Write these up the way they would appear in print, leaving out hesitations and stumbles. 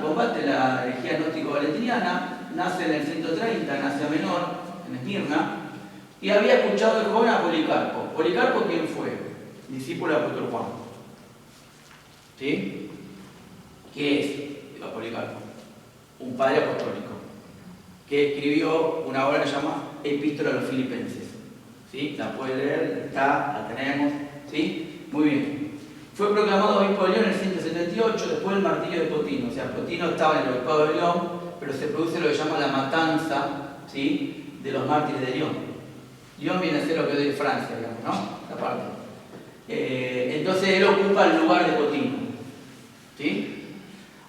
combate la herejía gnóstico-valentiniana, nace en el 130 en Asia Menor, en Esmirna, y había escuchado el joven a Policarpo. ¿Policarpo quién fue? Discípulo del apóstol Juan. ¿Sí? ¿Qué es Policarpo? Un padre apostólico que escribió una obra que se llama Epístola a los Filipenses. ¿Sí? La puede leer, la tenemos. ¿Sí? Muy bien. Fue proclamado obispo de León en el 178, después del martirio de Potino. O sea, Potino estaba en el obispado de León, pero se produce lo que se llama la matanza, ¿sí?, de los mártires de León. León viene a ser lo que hoy es Francia, digamos, ¿no? Esta parte. Entonces él ocupa el lugar de Potino. ¿Sí?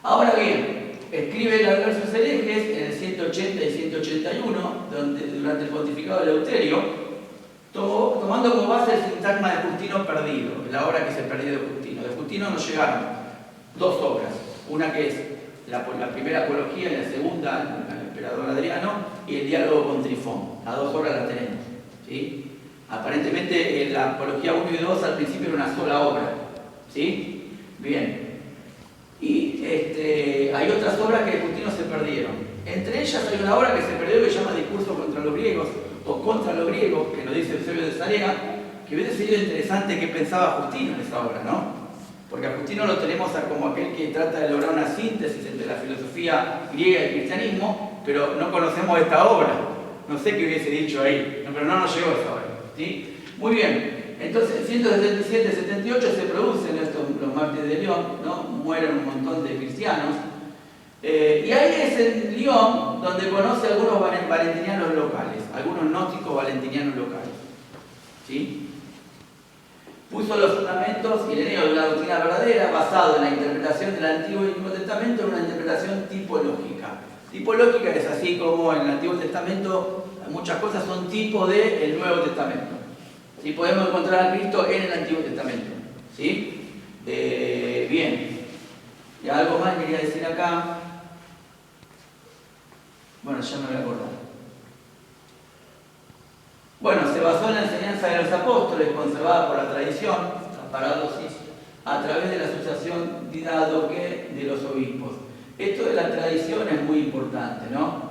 Ahora bien, escribe las Versos Herejes en el 180 y 181, durante el pontificado de Eleuterio, tomando como base el sintagma de Justino perdido, la obra que se perdió de Justino. De Justino nos llegaron dos obras, una que es la primera apología y la segunda, el emperador Adriano, y el diálogo con Trifón. Las dos obras las tenemos. ¿Sí? Aparentemente la apología 1 y 2 al principio era una sola obra. ¿Sí? Bien. Y hay otras obras que de Justino se perdieron. Entre ellas hay una obra que se perdió que se llama Discurso contra los griegos, o contra los griegos, que nos dice Eusebio de Salea, que hubiese sido interesante qué pensaba Justino en esa obra, ¿no? Porque a Justino lo tenemos como aquel que trata de lograr una síntesis entre la filosofía griega y el cristianismo, pero no conocemos esta obra. No sé qué hubiese dicho ahí, pero no nos llegó esa obra. ¿Sí? Muy bien, entonces en 177-78 se producen los mártires de León, ¿no? Mueren un montón de cristianos. Y ahí es en León donde conoce a algunos valentinianos locales, algunos gnósticos valentinianos locales. ¿Sí? Puso los fundamentos Ireneo de una doctrina verdadera basado en la interpretación del Antiguo y Nuevo Testamento en una interpretación tipológica. Tipológica es así como en el Antiguo Testamento muchas cosas son tipos del Nuevo Testamento. ¿Sí? Podemos encontrar a Cristo en el Antiguo Testamento. ¿Sí? Bien. Y algo más quería decir acá. Bueno, ya me voy a acordar. Bueno, se basó en la enseñanza de los apóstoles, conservada por la tradición, la paradosis, a través de la asociación didadoque de los obispos. Esto de la tradición es muy importante, ¿no?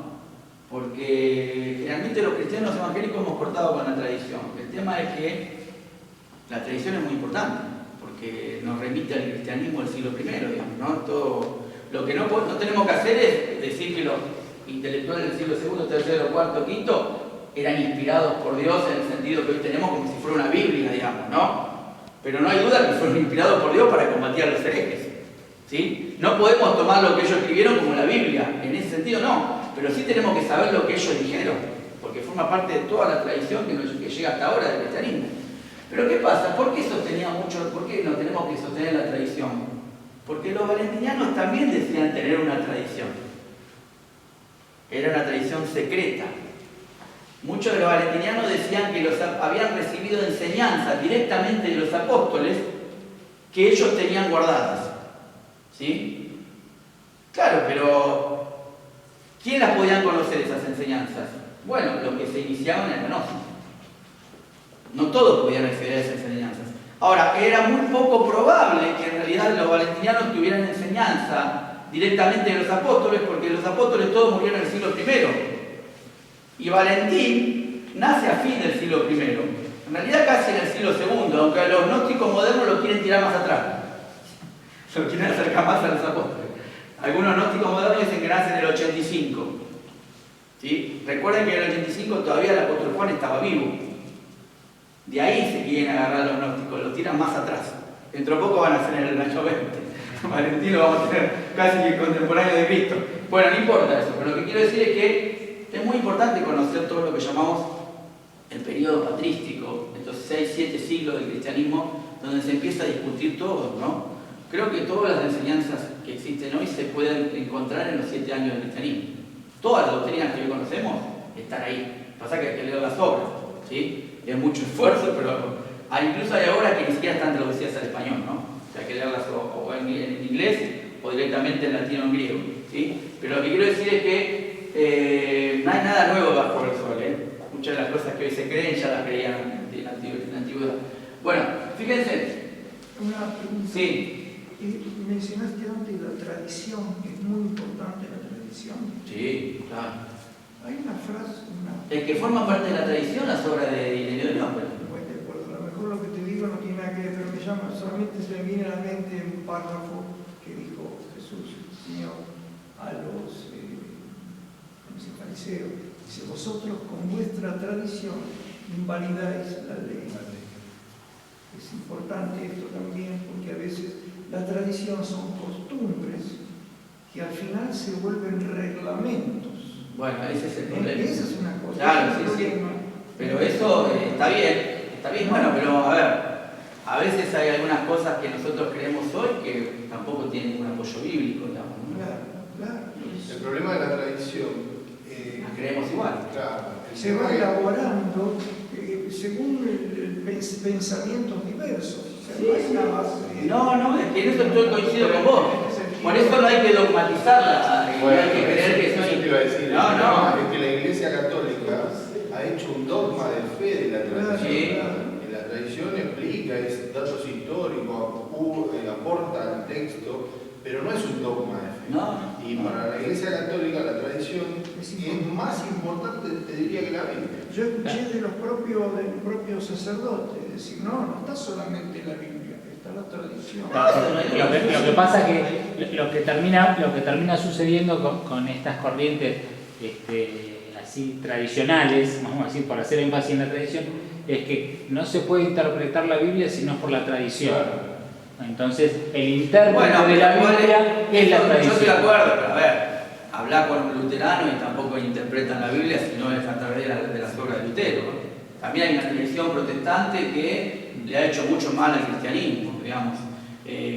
Porque generalmente los cristianos evangélicos hemos cortado con la tradición. El tema es que la tradición es muy importante, porque nos remite al cristianismo del siglo I, digamos, ¿no? Todo, lo que no tenemos que hacer es decir que los intelectuales del siglo II, III, IV, V eran inspirados por Dios en el sentido que hoy tenemos como si fuera una Biblia, digamos, ¿no? Pero no hay duda que fueron inspirados por Dios para combatir a los herejes. ¿Sí? No podemos tomar lo que ellos escribieron como la Biblia, en ese sentido no, pero sí tenemos que saber lo que ellos dijeron, porque forma parte de toda la tradición que llega hasta ahora del cristianismo. Pero ¿qué pasa? ¿Por qué no tenemos que sostener la tradición? Porque los valentinianos también decían tener una tradición. Era una tradición secreta. Muchos de los valentinianos decían que habían recibido enseñanzas directamente de los apóstoles que ellos tenían guardadas. ¿Sí? Claro, pero ¿quién las podían conocer esas enseñanzas? Bueno, los que se iniciaban en la gnosis. No todos podían acceder a esas enseñanzas. Ahora, era muy poco probable que en realidad los valentinianos tuvieran enseñanza directamente de los apóstoles, porque los apóstoles todos murieron en el siglo I. Y Valentín nace a fin del siglo I. En realidad casi en el siglo II, aunque los gnósticos modernos lo quieren tirar más atrás. Se lo quieren acercar más a los apóstoles. Algunos gnósticos modernos dicen que nace en el 85. ¿Sí? Recuerden que en el 85 todavía el apóstol Juan estaba vivo. De ahí se quieren agarrar los gnósticos, los tiran más atrás. Dentro de poco van a ser en el año 20. Valentín lo vamos a tener casi que contemporáneo de Cristo. Bueno, no importa eso, pero lo que quiero decir es que es muy importante conocer todo lo que llamamos el periodo patrístico, estos 6-7 siglos del cristianismo, donde se empieza a discutir todo, ¿no? Creo que todas las enseñanzas que existen hoy se pueden encontrar en los 7 años del cristianismo. Todas las doctrinas que hoy conocemos están ahí. Pasa que hay que leer las obras, ¿sí? Es mucho esfuerzo, pero incluso hay obras que ni siquiera están traducidas al español, ¿no? O sea, hay que leerlas o en inglés o directamente en latino o en griego, ¿sí? Pero lo que quiero decir es que no hay nada nuevo bajo el sol, ¿eh? Muchas de las cosas que hoy se creen ya las creían en la antigüedad. Bueno, fíjense. Una pregunta. Sí. Mencionaste antes la tradición, que es muy importante la tradición. Sí, claro. Hay una frase, El que forma parte de la tradición, las obras de Ireneo de León, por ejemplo. bueno, de acuerdo, a lo mejor lo que te digo no tiene nada que ver, pero solamente se me viene a la mente un párrafo que dijo Jesús, Señor, a los fariseos. Dice, vosotros con vuestra tradición invalidáis la ley. Es importante esto también porque a veces la tradición son costumbres que al final se vuelven reglamentos. Bueno, ese es el problema. Esa es una cosa. Claro, sí. Pero eso está bien, bueno, pero a ver, a veces hay algunas cosas que nosotros creemos hoy que tampoco tienen un apoyo bíblico, digamos, ¿no? Claro. El problema de la tradición. Las creemos igual. Claro. Se va elaborando según pensamientos diversos. Sí. No, es que en eso yo coincido con vos. Por eso no hay que dogmatizarla, no hay que creer que soy... Eso te iba a decir. No. Es que la Iglesia Católica ha hecho un dogma de fe de la tradición. Sí. La tradición explica, es datos históricos, aporta al texto, pero no es un dogma de fe. No. Y para la Iglesia Católica la tradición es más importante, te diría, que la Biblia. Yo escuché del propio sacerdote decir, no está solamente la Biblia, está la tradición. Lo que pasa es que lo que termina sucediendo con estas corrientes así tradicionales, vamos a decir, por hacer énfasis en la tradición, es que no se puede interpretar la Biblia si no es por la tradición. Entonces, el intérprete de la Biblia es la tradición. Yo estoy de acuerdo, pero a ver, hablar con un luterano y tampoco interpretan la Biblia si no es a través de las obras de Lutero. También hay una tradición protestante que le ha hecho mucho mal al cristianismo, digamos.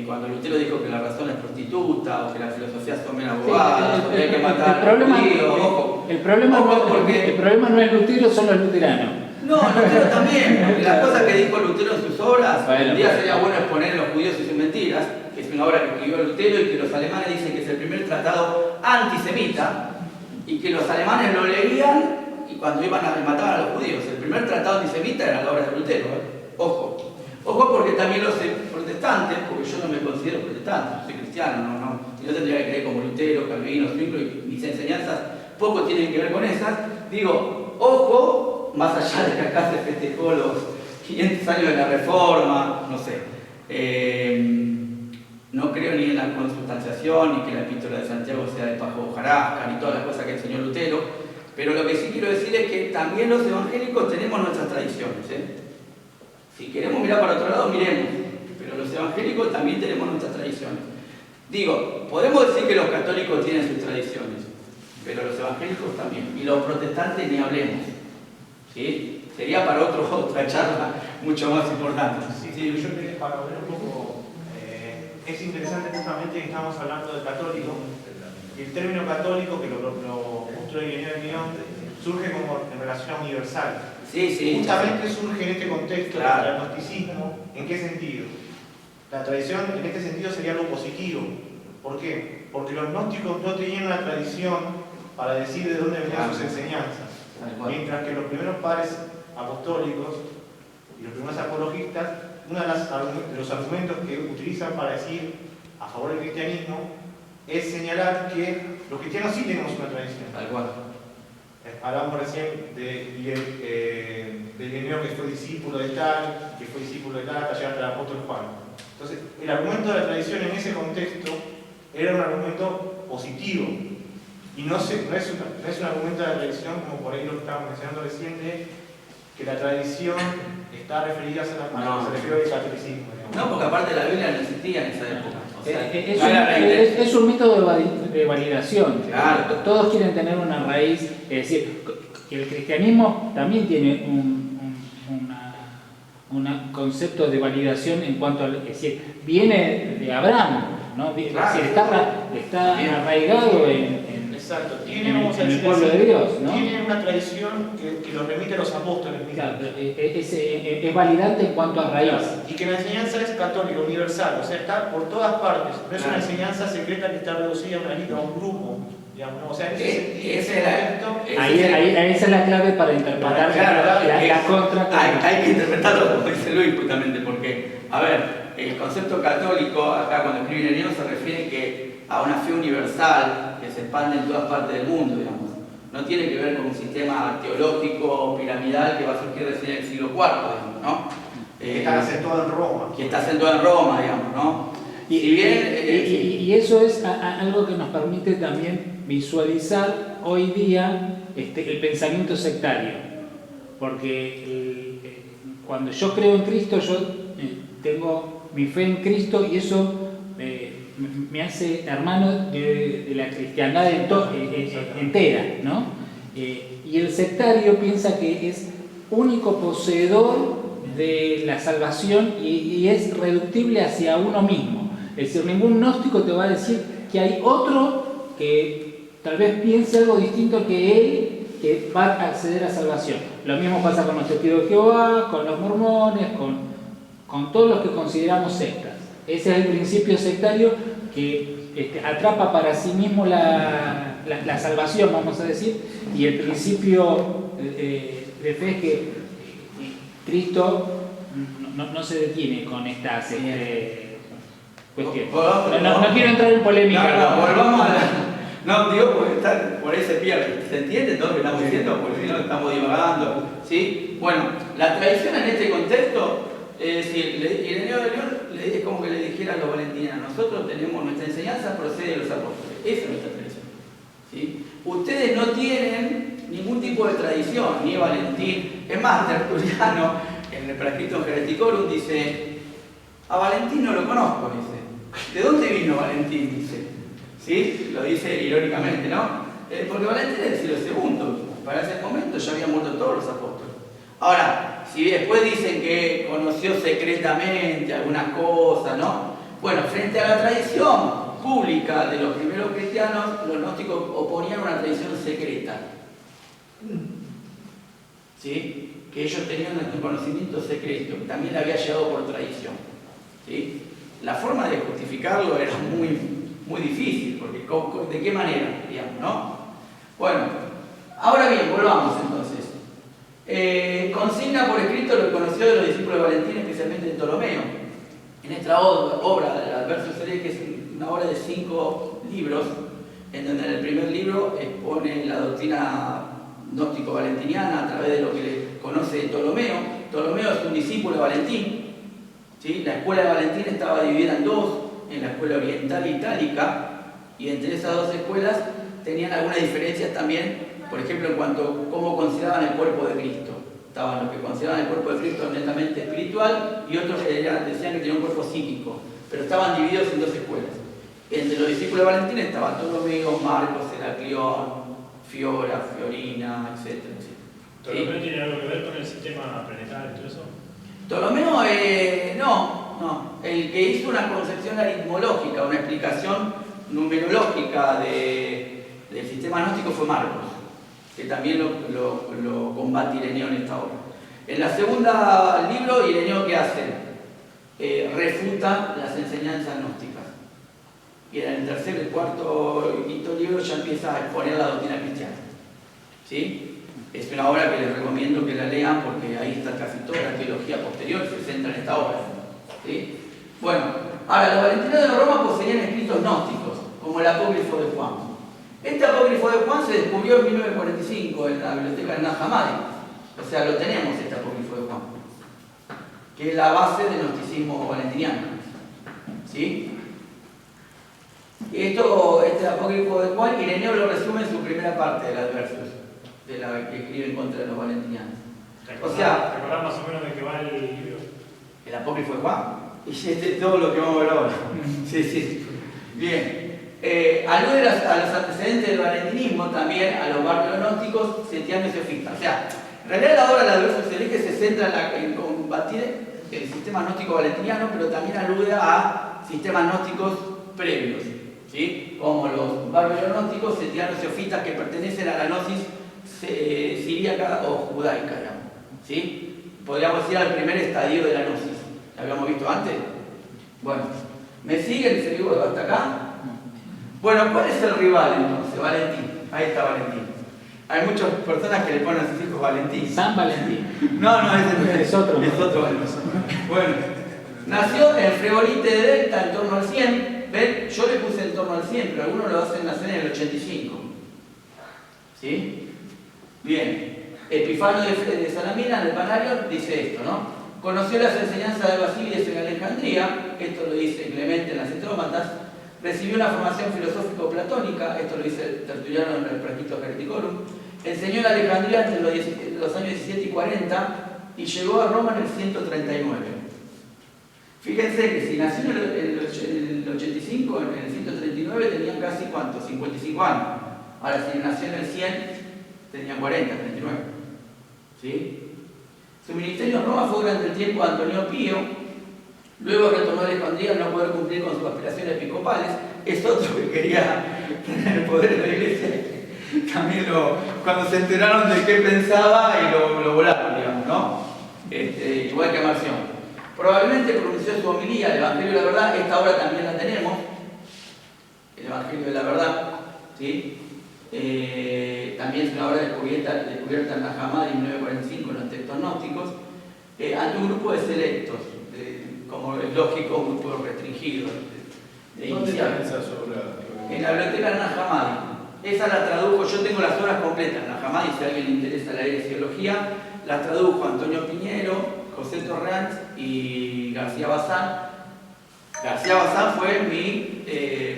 Cuando Lutero dijo que la razón es prostituta o que la filosofía son mera bobada, que hay que matar a los judíos, ojo. El problema no es Lutero, son los luteranos. No, Lutero también, porque las cosas que dijo Lutero en sus obras, bueno, un día sería bueno exponer Los judíos y sus mentiras, que es una obra que escribió Lutero y que los alemanes dicen que es el primer tratado antisemita, y que los alemanes lo leían y cuando iban a matar a los judíos. El primer tratado antisemita era la obra de Lutero, Ojo porque también los protestantes, porque yo no me considero protestante, soy cristiano, yo tendría que creer como Lutero, Calvino, Zwingli, y mis enseñanzas poco tienen que ver con esas. Digo, ojo, más allá de que acá se festejó los 500 años de la Reforma, no sé. No creo ni en la consubstanciación, ni que la epístola de Santiago sea de Pajo Jarasca, ni todas las cosas que enseñó Lutero, pero lo que sí quiero decir es que también los evangélicos tenemos nuestras tradiciones. Si queremos mirar para otro lado, miremos, pero los evangélicos también tenemos nuestras tradiciones. Digo, podemos decir que los católicos tienen sus tradiciones, pero los evangélicos también, y los protestantes ni hablemos. ¿Sí? Sería para otra charla mucho más importante. Sí, yo quería para ver un poco, es interesante justamente que estamos hablando de católico, y el término católico, que lo mostró Ireneo de León, surge como en relación a universal. Sí. Justamente surge en este contexto Claro. del agnosticismo. ¿En qué sentido? La tradición en este sentido sería algo positivo. ¿Por qué? Porque los gnósticos no tenían una tradición para decir de dónde venían sus enseñanzas. Mientras que los primeros padres apostólicos y los primeros apologistas, uno de los argumentos que utilizan para decir a favor del cristianismo es señalar que los cristianos sí tenemos una tradición. Tal cual. Hablamos recién de Ireneo, que fue discípulo de tal, que fue discípulo de tal, hasta llegar al apóstol Juan. Entonces, el argumento de la tradición en ese contexto era un argumento positivo. Y no es un argumento de la tradición, como por ahí lo estábamos mencionando recién, de que la tradición está referida a lo que se refiere al catolicismo. Digamos. No, porque aparte la Biblia no existía en esa época. O sea, es un método de validación. Claro. Todos quieren tener una raíz, es decir, que el cristianismo también tiene un concepto de validación en cuanto a, es decir, viene de Abraham, ¿no? Claro. Es decir, está arraigado en Exacto, el pueblo de Dios, ¿no? Tiene una tradición que lo remite a los apóstoles mismos. Claro, es validante en cuanto a raíz. Y que la enseñanza es católica, universal, o sea, está por todas partes. No es una enseñanza secreta que está reducida a una lista, a un grupo. Digamos, ¿no? O sea, esa es la clave para interpretar la contra. Hay que interpretarlo como dice Luis, justamente, porque, a ver, el concepto católico, acá cuando escribe Ireneo, se refiere a una fe universal que se expande en todas partes del mundo, digamos. No tiene que ver con un sistema teológico piramidal que va a surgir recién en el siglo IV, digamos, ¿no? Que está acentuado en Roma. Que está acentuado en Roma, digamos, ¿no? Y, si bien, y eso es algo que nos permite también visualizar hoy día el pensamiento sectario. Porque cuando yo creo en Cristo, yo tengo mi fe en Cristo y eso me hace hermano de la cristiandad entera, ¿no? Y el sectario piensa que es único poseedor de la salvación y es reductible hacia uno mismo. Es decir, ningún gnóstico te va a decir que hay otro que tal vez piense algo distinto que él, que va a acceder a salvación. Lo mismo pasa con los testigos de Jehová, con los mormones, con todos los que consideramos sectas. Ese es el principio sectario que atrapa para sí mismo la salvación, vamos a decir, y el principio de fe es que Cristo no se detiene con estas cuestiones. No quiero entrar en polémica. Volvamos a no, digo, porque por ahí se pierde. ¿Se entiende todo lo que estamos diciendo? Porque si no estamos divagando. ¿Sí? Bueno, la tradición en este contexto, es decir, Ireneo de León es como que le dijera a los valentinianos: nosotros tenemos nuestra enseñanza, procede de los apóstoles. Esa es nuestra tradición. ¿Sí? Ustedes no tienen ningún tipo de tradición, ni Valentín. Es más, Tertuliano, en el Prescriptum Hereticorum, dice: a Valentín no lo conozco, dice. ¿De dónde vino Valentín? Dice. ¿Sí? Lo dice irónicamente, ¿no? Porque Valentín es del siglo II. Para ese momento ya habían muerto todos los apóstoles. Ahora, si después dicen que conoció secretamente algunas cosas, ¿no? Bueno, frente a la tradición pública de los primeros cristianos, los gnósticos oponían una tradición secreta. ¿Sí? Que ellos tenían un conocimiento secreto, que también le había llegado por tradición. ¿Sí? La forma de justificarlo era muy difícil, porque ¿de qué manera? Digamos, ¿no? Bueno, ahora bien, volvamos entonces. Consigna por escrito lo conocido de los discípulos de Valentín, especialmente de Ptolomeo. En esta obra, el Adversus Herejes, que es una obra de 5 libros, en donde en el primer libro expone la doctrina gnóstico-valentiniana a través de lo que le conoce de Ptolomeo. Ptolomeo es un discípulo de Valentín. ¿Sí? La escuela de Valentín estaba dividida en dos, en la escuela oriental itálica, y entre esas dos escuelas tenían algunas diferencias también, por ejemplo, en cuanto a cómo consideraban el cuerpo de Cristo. Estaban los que consideraban el cuerpo de Cristo netamente espiritual y otros que decían que tenía un cuerpo psíquico, pero estaban divididos en dos escuelas. Entre los discípulos de Valentín estaban Ptolomeo, Marcos, Heraclión, Fiora, Fiorina, etc. ¿Ptolomeo tiene algo que ver con el sistema planetario y todo eso? Ptolomeo, no. El que hizo una concepción aritmológica, una explicación numerológica del sistema gnóstico fue Marcos, que también lo combate Ireneo en esta obra. En la segunda libro, Ireneo, ¿qué hace? Refuta las enseñanzas gnósticas. Y en el tercer, el cuarto y quinto libro ya empieza a exponer la doctrina cristiana. ¿Sí? Es una obra que les recomiendo que la lean porque ahí está casi toda la teología posterior que se centra en esta obra. ¿Sí? Bueno, ahora los valentinianos de Roma poseían escritos gnósticos, como el apócrifo de Juan. Este apócrifo de Juan se descubrió en 1945 en la biblioteca de Nag Hammadi. O sea, lo tenemos, este apócrifo de Juan, que es la base del gnosticismo valentiniano. ¿Sí? Este apócrifo de Juan, Ireneo lo resume en su primera parte del Adversus, de la que escribe en contra de los valentinianos. O sea, ¿recordás más o menos de qué va el libro? ¿El apócrifo de Juan? Y este es todo lo que vamos a ver ahora. Sí. Bien. Alude a los antecedentes del valentinismo, también a los barrios gnósticos setianos y sofistas. O sea, en realidad la obra de Adversus Herejes se centra en combatir el sistema gnóstico valentiniano, pero también alude a sistemas gnósticos previos, ¿sí? Como los barrios gnósticos setianos y sofistas que pertenecen a la gnosis siríaca o judaica, digamos, ¿sí? Podríamos decir al primer estadio de la gnosis. ¿La habíamos visto antes? Bueno, ¿me siguen? ¿Seguimos hasta acá? Bueno, ¿cuál es el rival entonces? Valentín. Ahí está Valentín. Hay muchas personas que le ponen a sus hijos Valentín. San Valentín. No, ese no Es otro. Es otro. Bueno, Nació en Frebolite de Delta en torno al 100. ¿Ven? Yo le puse en torno al 100, pero algunos lo hacen nacer en el 85. ¿Sí? Bien. Epifanio de Salamina, en el Panario, dice esto, ¿no? Conoció las enseñanzas de Basílides en Alejandría, esto lo dice Clemente en las Estrómatas. Recibió una formación filosófico-platónica, esto lo dice Tertuliano en el Praxito Hereticorum. Enseñó en Alejandría entre los años 17 y 40 y llegó a Roma en el 139. Fíjense que si nació en el 85, en el 139 tenían casi ¿cuánto? 55 años. Ahora si nació en el 100, tenía 40, 39. ¿Sí? Su ministerio en Roma fue durante el tiempo de Antonio Pío. Luego retornó a Alejandría al no poder cumplir con sus aspiraciones episcopales. Es otro que quería tener el poder de la iglesia. También cuando se enteraron de qué pensaba y lo volaron, digamos, ¿no? Igual que Marción. Probablemente pronunció su homilía, el Evangelio de la Verdad. Esta obra también la tenemos. El Evangelio de la Verdad. ¿Sí? También es una obra descubierta en la Hamadi en 1945 en los textos gnósticos, ante un grupo de selectos, como es lógico, un grupo restringido. ¿Dónde está esa obra? En la biblioteca de Nahja Hammadi. Esa la tradujo, yo tengo las obras completas en Nahja Hammadi, si a alguien le interesa la heresiología, las tradujo Antonio Piñero, José Torrance y García Bazán. García Bazán fue mi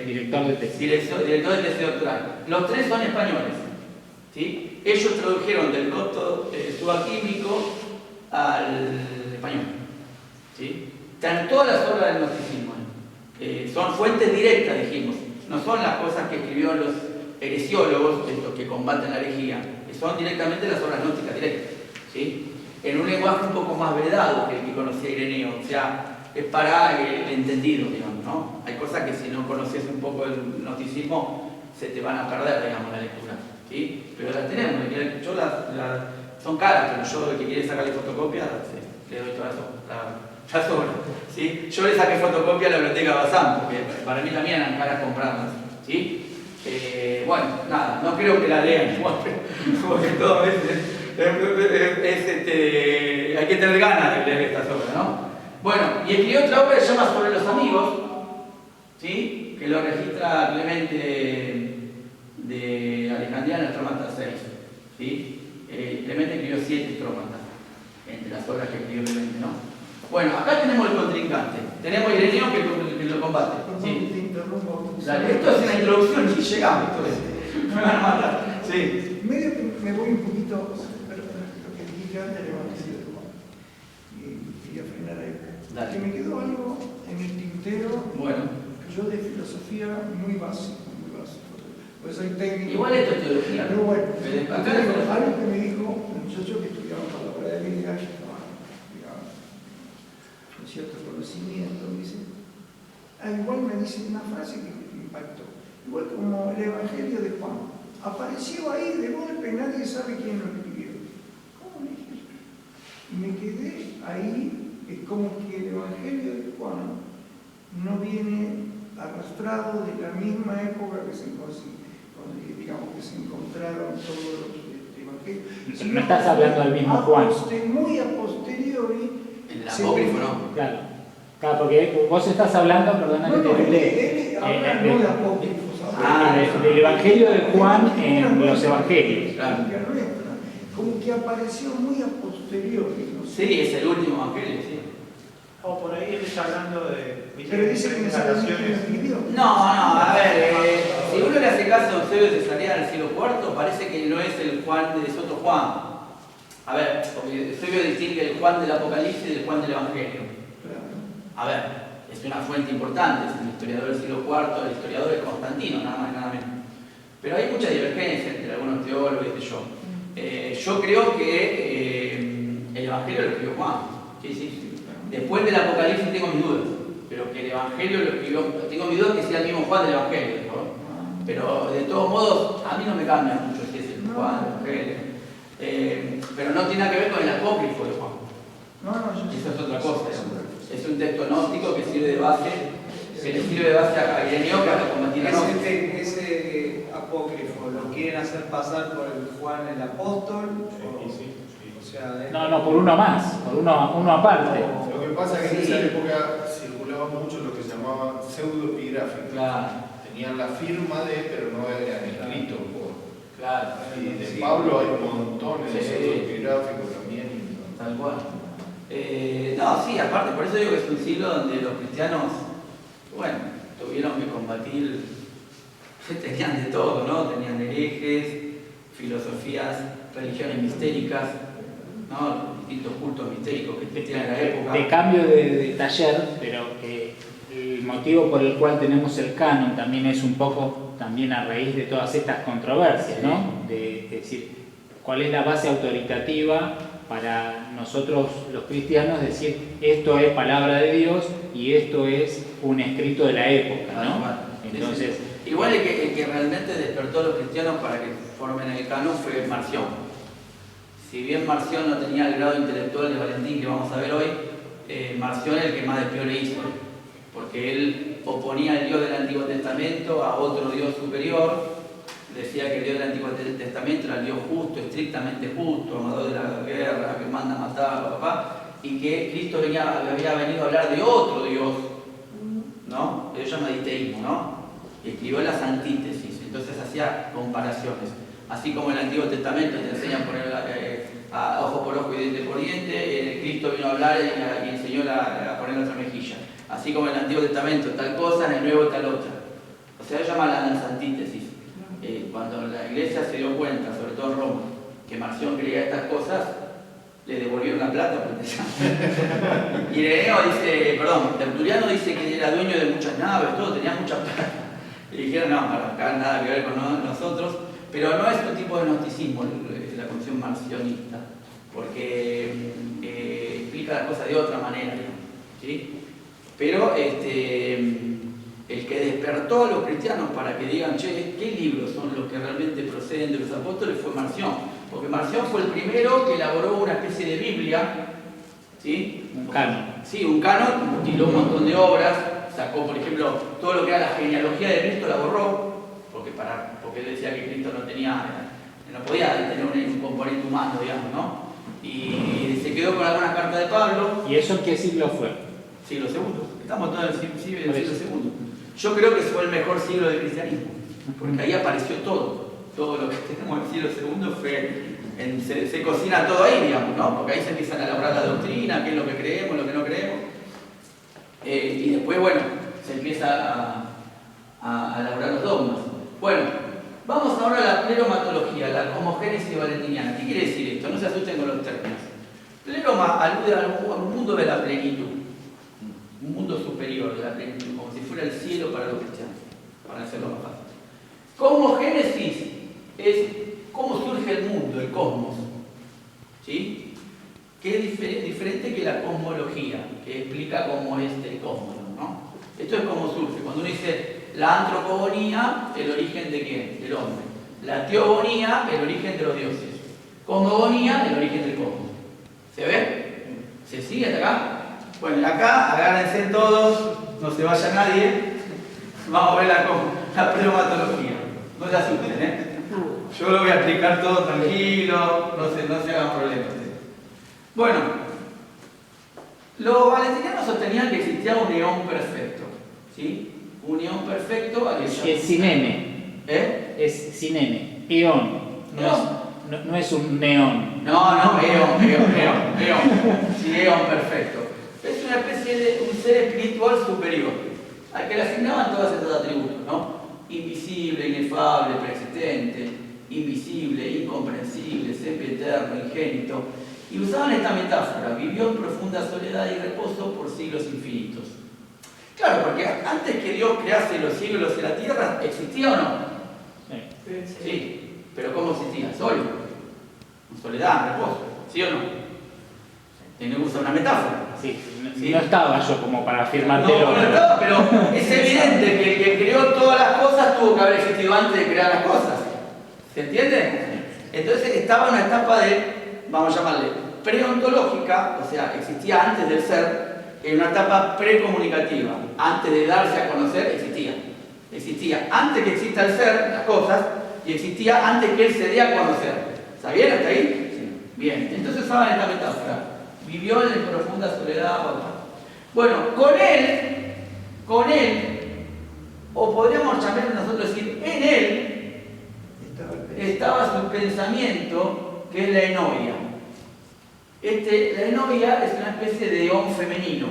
director de tesis. director de tesis doctoral. Los tres son españoles. ¿Sí? Ellos tradujeron del copto subaquímico al español. ¿Sí? Están todas las obras del gnosticismo. Son fuentes directas, dijimos. No son las cosas que escribieron los heresiólogos, estos que combaten la herejía. Son directamente las obras gnósticas directas. ¿Sí? En un lenguaje un poco más vedado que el que conocía Ireneo. O sea, es para el entendido, digamos, ¿no? Hay cosas que si no conoces un poco el gnosticismo se te van a perder, digamos, la lectura, ¿sí? Pero las tenemos, yo son caras, pero yo el que quiere sacarle fotocopia, sí, le doy todas las obras, ¿sí? Yo le saqué fotocopia a la biblioteca Bazán, porque para mí también eran caras comprarlas, ¿sí? Bueno, nada, no creo que la lean igual, porque todo hay que tener ganas de leer estas obras, ¿no? Bueno, y escribió otra obra que se llama Sobre los amigos, ¿sí? Que lo registra Clemente de Alejandría en el Estrómata 6. ¿Sí? Clemente escribió 7 estrómatas, entre las obras que escribió Clemente, ¿no? Bueno, acá tenemos el contrincante. Tenemos Ireneo que lo combate. ¿Sí? Dale, esto es una introducción, si llegamos, me van a matar. Sí. Medio que me voy un poquito, pero lo que dije antes le van a decir y quería frenar ahí. Dale. Que me quedó algo en el tintero, Bueno. yo de filosofía muy básico, pues soy técnico. Igual esto es teología. Pero bueno, Acá algo que me dijo el muchacho que estudiaba palabra de vida, ya estaba, digamos, con cierto conocimiento, me dice, igual me dice una frase que me impactó, igual como el Evangelio de Juan, apareció ahí de golpe, nadie sabe quién lo escribió. ¿Cómo me dije? Y me quedé ahí. Es como que el Evangelio de Juan no viene arrastrado de la misma época que se encontraron todos los evangelios. Pero no estás hablando del mismo Juan. Muy a posteriori. En el apócrifo, ¿no? Claro. Claro, porque vos estás hablando, perdona que te él habla no de apócrifos. del Evangelio de Juan en los Evangelios. Claro. Como que apareció muy a posteriori. ¿No? Sí, es el último evangelio, sí. O por ahí él está hablando de Pero dice que no sabe quién lo escribió. No, a ver, si uno le hace caso a Eusebio de Cesarea del siglo IV, parece que no es el Juan, es otro Juan. A ver, porque Eusebio distingue el Juan del Apocalipsis del Juan del Evangelio. A ver, es una fuente importante, es el historiador del siglo IV, el historiador es Constantino, nada más y nada menos. Pero hay mucha divergencia entre algunos teólogos, yo. Yo creo que el Evangelio lo escribió Juan. Sí. Después del Apocalipsis tengo mis dudas, pero que el Evangelio lo escribió, tengo mis dudas que sea el mismo Juan del Evangelio, ¿no? Pero de todos modos, a mí no me cambia mucho si es el Juan del Evangelio. Pero no tiene nada que ver con el apócrifo de Juan. Eso es otra cosa. Es un texto gnóstico que sirve de base, que le sirve de base a Ireneo para combatir la gnosis. Ese apócrifo lo quieren hacer pasar por el Juan el apóstol. Sí. O sea, No, por uno más, por uno aparte. Lo que pasa es que en Sí. esa época circulaba mucho lo que se llamaba pseudoepigráfico. Claro, Tenían la firma de, pero no eran escritos por. claro. Y de Sí. Pablo hay montones de Sí. pseudoepigráficos también. Tal cual. No, sí, aparte, por eso digo que es un siglo donde los cristianos, bueno, tuvieron que combatir, tenían de todo, ¿no? Tenían herejes, filosofías, religiones mistéricas, ¿no? Distintos cultos mistéricos que existían en la época. De cambio de taller, pero el motivo por el cual tenemos el canon también es un poco también a raíz de todas estas controversias, ¿no? Es decir, ¿cuál es la base autoritativa para nosotros los cristianos decir esto es palabra de Dios y esto es un escrito de la época, ¿no? Entonces, igual el que realmente despertó a los cristianos para que formen el canon fue Marción. Si bien Marción no tenía el grado intelectual de Valentín que vamos a ver hoy, Marción es el que más despió le hizo, porque él oponía al Dios del Antiguo Testamento a otro Dios superior. Decía que el Dios del Antiguo Testamento era el Dios justo, estrictamente justo, amador de la guerra, que manda a matar, papá, y que Cristo había venido a hablar de otro Dios, ¿no? Ellos llaman diteísmo, ¿no? Y escribió las antítesis, entonces hacía comparaciones. Así como en el Antiguo Testamento te enseñan a poner a ojo por ojo y diente por diente, Cristo vino a hablar y enseñó a poner la otra mejilla. Así como en el Antiguo Testamento tal cosa, en el Nuevo tal otra. O sea, ellos llaman las antítesis. Cuando la iglesia se dio cuenta, sobre todo en Roma, que Marción creía estas cosas, le devolvieron la plata. Ireneo dice, Tertuliano dice que era dueño de muchas naves, todo, tenía mucha plata. Y dijeron, no, para acá nada que ver con nosotros, pero no es un tipo de gnosticismo la concepción marcionista, porque explica las cosas de otra manera, ¿sí? Pero el que despertó a los cristianos para que digan, che, ¿qué libros son los que realmente proceden de los apóstoles? Fue Marción, porque Marción fue el primero que elaboró una especie de Biblia, ¿sí? un canon. Sí, un canon, tiró un montón de obras, sacó, por ejemplo, todo lo que era la genealogía de Cristo la borró, porque él decía que Cristo no podía tener un componente humano, digamos, ¿no? Y se quedó con algunas cartas de Pablo. ¿Y eso en qué siglo fue? Siglo segundo. Estamos todos en el siglo segundo. Yo creo que fue el mejor siglo del cristianismo, porque ahí apareció todo. Todo lo que tenemos en el siglo segundo se cocina todo ahí, digamos, ¿no? Porque ahí se empiezan a elaborar la doctrina, qué es lo que creemos, lo que no creemos. Y después, bueno, se empieza a elaborar los dogmas. Bueno, vamos ahora a la pleromatología, la cosmogénesis valentiniana. ¿Qué quiere decir esto? No se asusten con los términos. Pleroma alude a un mundo de la plenitud, un mundo superior de la plenitud, como si fuera el cielo para los cristianos, para hacerlo más fácil. Cosmogénesis es cómo surge el mundo, el cosmos, ¿sí? Que es diferente que la cosmología, que explica cómo es el cosmos, ¿no? Esto es cómo surge. Cuando uno dice la antropogonía, el origen de ¿quién? Del hombre. La teogonía, el origen de los dioses. Cosmogonía, el origen del cosmos. ¿Se ve? ¿Se sigue hasta acá? Bueno, y acá agárrense todos, no se vaya nadie. Vamos a ver la pleomatología. No se asusten, ¿eh? Yo lo voy a explicar todo tranquilo, no se hagan problemas. Bueno, los valentinianos sostenían que existía un neón perfecto, ¿sí? Un neón perfecto al que Es sin N. Es sin N. Eón. No es un neón. No, eón. Sí, eón perfecto. Es una especie de un ser espiritual superior, al que le asignaban todos estos atributos, ¿no? Invisible, inefable, preexistente, invisible, incomprensible, sempiterno, ingénito. Y usaban esta metáfora: vivió en profunda soledad y reposo por siglos infinitos. Claro, porque antes que Dios crease los cielos y la tierra, ¿existía o no? Sí. Pero ¿cómo existía? Solo. En soledad, en reposo. ¿Sí o no? Tiene que usar una metáfora. Sí. ¿Sí? No estaba yo como para afirmártelo. No, pero es evidente que el que creó todas las cosas tuvo que haber existido antes de crear las cosas. ¿Se entiende? Entonces estaba en una etapa vamos a llamarle, preontológica, o sea, existía antes del ser, en una etapa precomunicativa. Antes de darse a conocer, existía. Existía antes que exista el ser, las cosas, y existía antes que él se dé a conocer. ¿Está bien hasta ahí? Sí. Bien, entonces usaban esta metáfora. Vivió en profunda soledad, Bueno, con él, o podríamos llamarlo nosotros decir, en él estaba su pensamiento, que es la enoia. La enoia es una especie de eón femenino,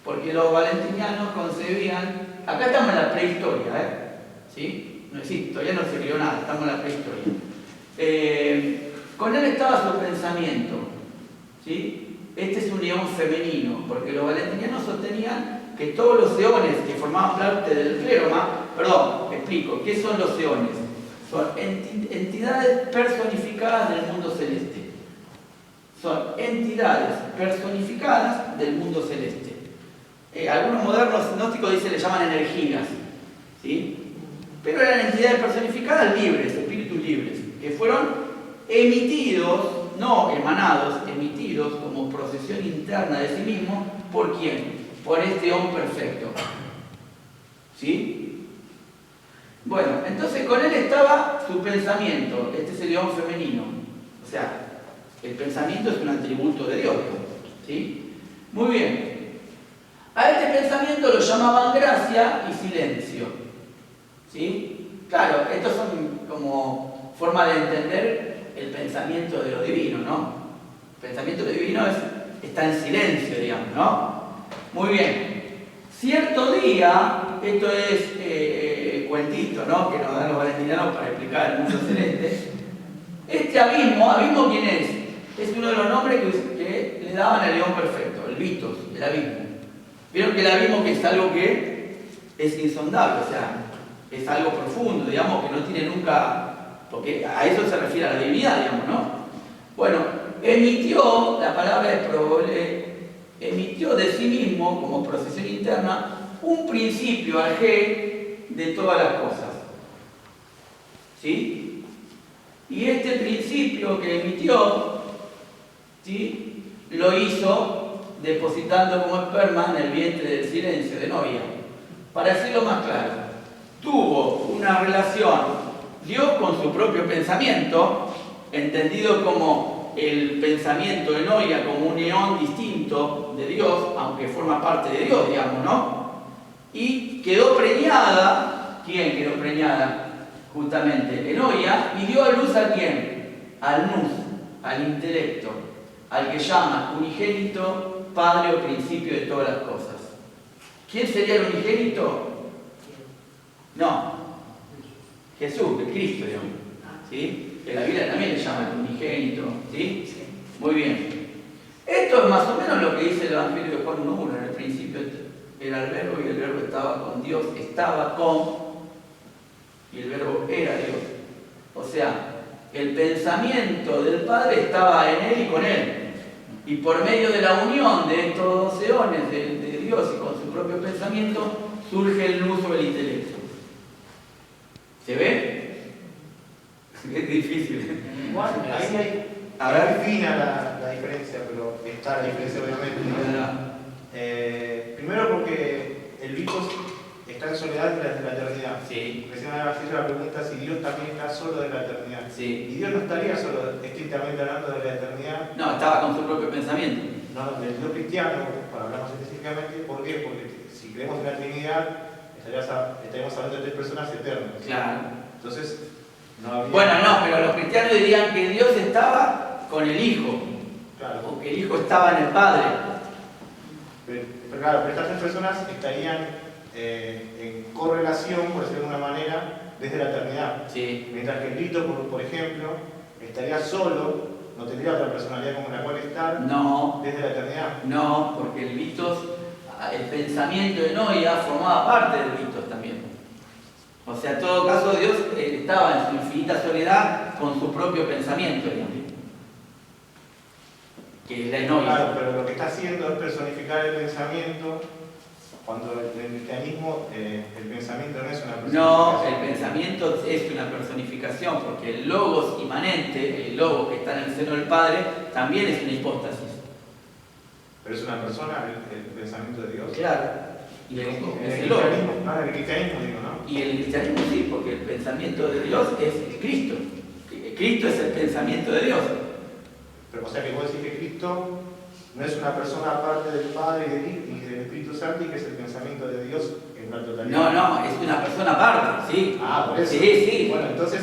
porque los valentinianos concebían, acá estamos en la prehistoria, ¿sí? No existe, todavía no se creó nada, estamos en la prehistoria. Con él estaba su pensamiento, ¿sí? Este es un eón femenino, porque los valentinianos sostenían que todos los eones que formaban parte del pleroma, perdón, explico, ¿qué son los eones? Son entidades personificadas del mundo celeste. Son entidades personificadas del mundo celeste. Algunos modernos gnósticos dicen, le llaman energías, ¿sí? Pero eran entidades personificadas libres, espíritus libres, que fueron emitidos, no emanados, emitidos como procesión interna de sí mismos, ¿por quién? Por este eón perfecto. ¿Sí? Bueno, entonces con él estaba su pensamiento, este es el eón femenino. O sea, el pensamiento es un atributo de Dios. ¿Sí? Muy bien. A este pensamiento lo llamaban gracia y silencio. ¿Sí? Claro, estos son como forma de entender el pensamiento de lo divino, ¿no? El pensamiento de lo divino está en silencio, digamos, ¿no? Muy bien. Cierto día, esto es cuentito, ¿no? Que nos dan los valentinianos para explicar el mundo celeste. Este abismo, ¿quién es? Es uno de los nombres que le daban al león perfecto, el Vitos, el abismo. Vieron que el abismo que es algo que es insondable, o sea, es algo profundo, digamos, que no tiene nunca, porque a eso se refiere a la divinidad, digamos, ¿no? Bueno, emitió, la palabra es probable, emitió de sí mismo, como procesión interna, un principio G de todas las cosas. ¿Sí? Y este principio que emitió, ¿sí?, lo hizo depositando como esperma en el vientre del silencio de Noia. Para decirlo más claro, tuvo una relación Dios con su propio pensamiento, entendido como el pensamiento de Noia como un eón distinto de Dios, aunque forma parte de Dios, digamos, ¿no? Y quedó preñada, ¿quién quedó preñada? Justamente Noia, y dio a luz ¿a quién? Al Nus, al intelecto, al que llama unigénito, Padre o principio de todas las cosas. ¿Quién sería el unigénito? No, Jesús, el Cristo, digamos. ¿Sí? Que la Biblia también le llama el unigénito. ¿Sí? Muy bien. Esto es más o menos lo que dice el Evangelio de Juan 1:1. En el principio era el verbo y el verbo estaba con Dios, estaba con, y el verbo era Dios. O sea, el pensamiento del Padre estaba en Él y con Él. Y por medio de la unión de estos dos eones de Dios y con su propio pensamiento, surge el luz sobre el intelecto. ¿Se ve? Es difícil. Igual, ahí hay, A ver. es fina la diferencia, pero está la diferencia obviamente. Primero porque el Vitos está en soledad desde la eternidad. Sí. Recién habías hecho la pregunta si Dios también está solo desde la eternidad. Sí. Y Dios no estaría solo estrictamente hablando de la eternidad. No, estaba con su propio pensamiento. No, del Dios cristiano, para hablar más específicamente. ¿Por qué? Porque si creemos en la Trinidad, estaríamos hablando de tres personas eternas. Claro. Entonces, no habría... Bueno, no, pero los cristianos dirían que Dios estaba con el Hijo. Claro. O que el Hijo estaba en el Padre. Pero claro, pero estas tres personas estarían en correlación, por decirlo de alguna manera, desde la eternidad. Sí. Mientras que el Vito, por ejemplo, estaría solo, no tendría otra personalidad como la cual estar No, desde la eternidad. no, porque el Vitos, el pensamiento de Noia formaba parte del Vitos también. O sea, en todo caso, Dios estaba en su infinita soledad con su propio pensamiento, digamos. Que es la Noia. Claro, pero lo que está haciendo es personificar el pensamiento, cuando en el cristianismo el pensamiento no es una personificación. No, el pensamiento es una personificación, porque el logos inmanente, el logos que está en el seno del Padre, también es una hipóstasis. Pero es una persona el pensamiento de Dios. Claro. Y el En Hijo el es el logos. cristianismo, en el cristianismo digo, ¿no? Y el cristianismo sí, porque el pensamiento de Dios es Cristo. Cristo es el pensamiento de Dios. Pero, o sea que vos decís que Cristo No es una persona aparte del Padre y del Espíritu Santo y que es el pensamiento de Dios en la totalidad. No, es una persona aparte, ¿sí? Ah, por eso. Sí. Bueno, entonces